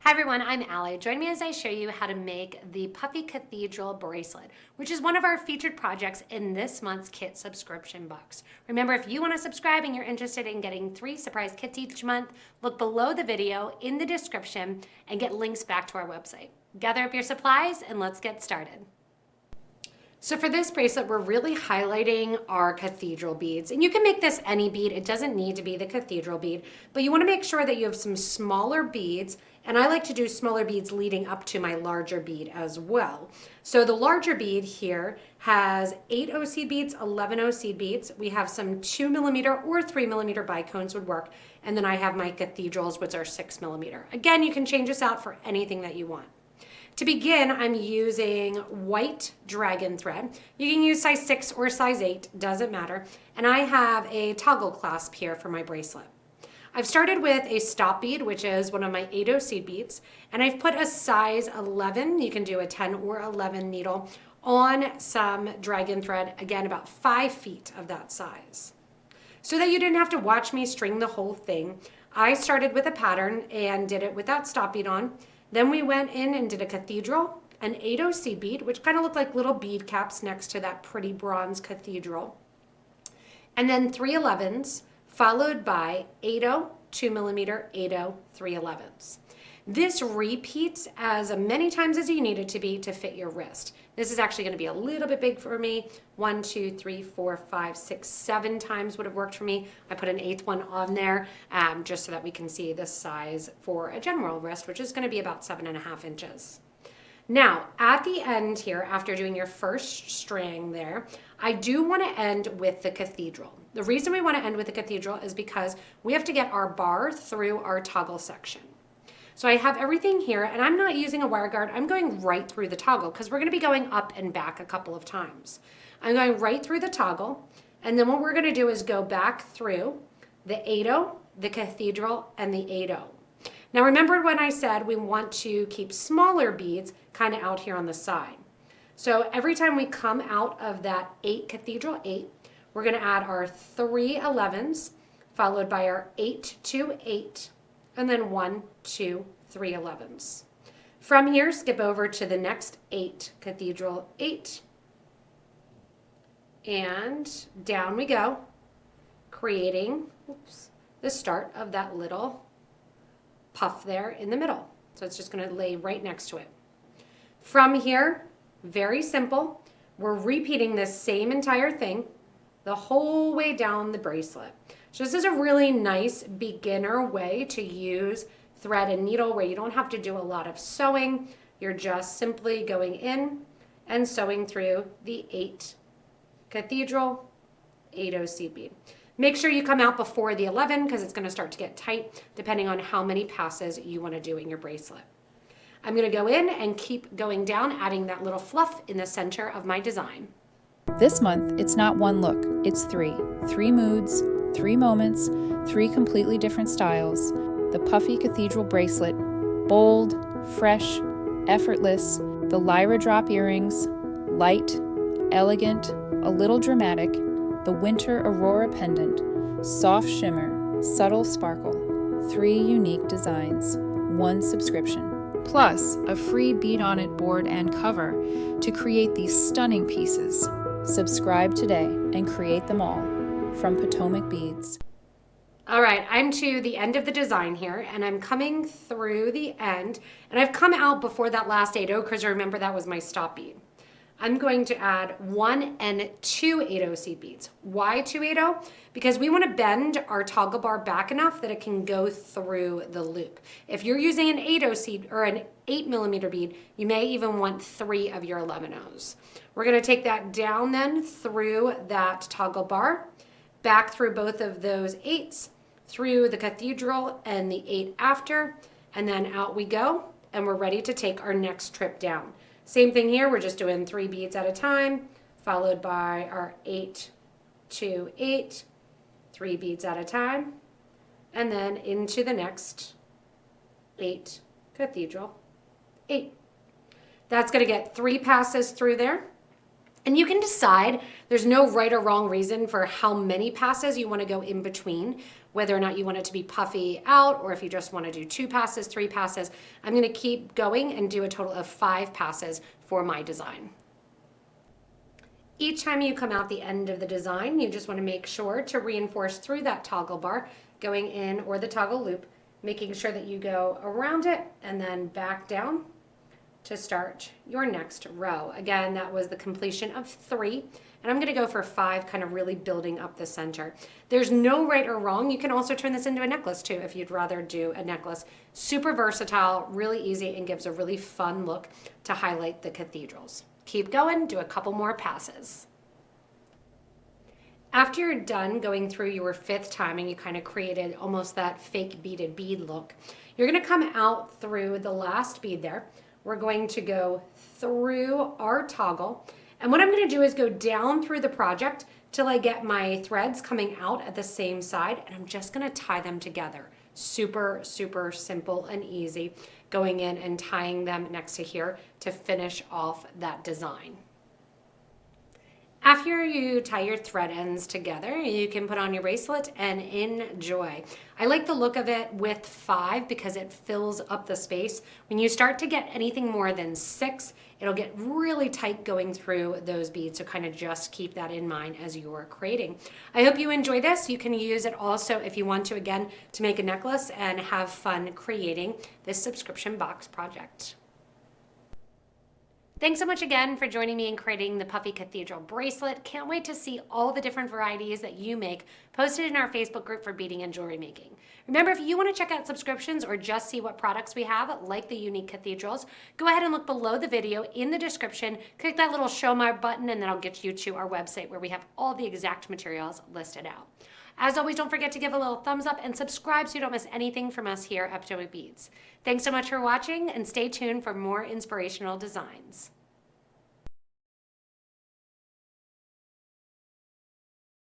Hi everyone, I'm Allie. Join me as I show you how to make the Puffy Cathedral Bracelet, which is one of our featured projects in this month's kit subscription box. Remember, if you want to subscribe and you're interested in getting 3 surprise kits each month, look below the video in the description and get links back to our website. Gather up your supplies and let's get started. So for this bracelet, we're really highlighting our cathedral beads. And you can make this any bead. It doesn't need to be the cathedral bead, but you want to make sure that you have some smaller beads. And I like to do smaller beads leading up to my larger bead as well. So the larger bead here has 8 OC beads, 11 OC beads. We have some 2mm or 3mm bicones would work. And then I have my cathedrals, which are 6mm. Again, you can change this out for anything that you want. To begin, I'm using white dragon thread. You can use size 6 or size 8, doesn't matter. And I have a toggle clasp here for my bracelet. I've started with a stop bead, which is one of my 8 OC beads, and I've put a size 11, you can do a 10 or 11 needle, on some dragon thread, again about 5 feet of that size. So that you didn't have to watch me string the whole thing, I started with a pattern and did it with that stop bead on. Then we went in and did a cathedral, an 8 OC bead, which kind of looked like little bead caps next to that pretty bronze cathedral. And then 3 11s, followed by 8/0, 2mm, 8/0, 3 11s. This repeats as many times as you need it to be to fit your wrist. This is actually going to be a little bit big for me. 1, 2, 3, 4, 5, 6, 7 times would have worked for me. I put an 8th one on there just so that we can see the size for a general wrist, which is going to be about 7.5 inches. Now, at the end here, after doing your first string there, I do want to end with the cathedral. The reason we want to end with the cathedral is because we have to get our bar through our toggle section. So I have everything here, and I'm not using a wire guard. I'm going right through the toggle because we're going to be going up and back a couple of times. I'm going right through the toggle, and then what we're going to do is go back through the 8/0, the cathedral, and the 8/0. Now remember when I said we want to keep smaller beads kind of out here on the side. So every time we come out of that 8 cathedral 8, we're going to add our 3 11s, followed by our 8 2 8, and then 1 2 3 11s. From here, skip over to the next 8 cathedral 8, and down we go, creating the start of that little puff there in the middle. So it's just going to lay right next to it. From here, very simple, we're repeating this same entire thing the whole way down the bracelet. So this is a really nice beginner way to use thread and needle where you don't have to do a lot of sewing. You're just simply going in and sewing through the 8 cathedral 8 OC bead. Make sure you come out before the 11 because it's going to start to get tight depending on how many passes you want to do in your bracelet. I'm going to go in and keep going down, adding that little fluff in the center of my design. This month, it's not one look, it's 3. 3 moods, 3 moments, 3 completely different styles. The Puffy Cathedral Bracelet, bold, fresh, effortless. The Lyra drop earrings, light, elegant, a little dramatic. The Winter Aurora pendant, soft shimmer, subtle sparkle. 3 unique designs, 1 subscription. Plus, a free bead on it board and cover to create these stunning pieces. Subscribe today and create them all from PotomacBeads. All right, I'm to the end of the design here, and I'm coming through the end, and I've come out before that last 8/0 because remember that was my stop bead. I'm going to add 1 and 2 8 OC beads. Why 2 8/0? Because we want to bend our toggle bar back enough that it can go through the loop. If you're using an 8 OC or an 8mm bead, you may even want 3 of your 11/0s. We're going to take that down then through that toggle bar, back through both of those 8s, through the cathedral and the 8 after, and then out we go, and we're ready to take our next trip down. Same thing here, we're just doing 3 beads at a time, followed by our 8 2 8, 3 beads at a time, and then into the next 8 cathedral 8. That's going to get 3 passes through there. And you can decide, there's no right or wrong reason for how many passes you want to go in between, whether or not you want it to be puffy out, or if you just want to do 2 passes, 3 passes. I'm going to keep going and do a total of 5 passes for my design. Each time you come out the end of the design, you just want to make sure to reinforce through that toggle bar, going in, or the toggle loop, making sure that you go around it and then back down to start your next row. Again, that was the completion of 3, and I'm going to go for 5, kind of really building up the center. There's no right or wrong. You can also turn this into a necklace too if you'd rather do a necklace. Super versatile, really easy, and gives a really fun look to highlight the cathedrals. Keep going, do a couple more passes. After you're done going through your 5th time and you kind of created almost that fake beaded bead look, you're going to come out through the last bead there. We're going to go through our toggle, and what I'm going to do is go down through the project till I get my threads coming out at the same side, and I'm just going to tie them together. Super, super simple and easy, going in and tying them next to here to finish off that design. After you tie your thread ends together, you can put on your bracelet and enjoy. I like the look of it with 5 because it fills up the space. When you start to get anything more than 6, it'll get really tight going through those beads, so kind of just keep that in mind as you're creating. I hope you enjoy this. You can use it also if you want to, again, to make a necklace and have fun creating this subscription box project. Thanks so much again for joining me in creating the Puffy Cathedral Bracelet. Can't wait to see all the different varieties that you make posted in our Facebook group for beading and jewelry making. Remember, if you want to check out subscriptions or just see what products we have, like the unique cathedrals, go ahead and look below the video in the description, click that little show my button, and that'll get you to our website where we have all the exact materials listed out. As always, don't forget to give a little thumbs up and subscribe so you don't miss anything from us here at PotomacBeads. Thanks so much for watching, and stay tuned for more inspirational designs.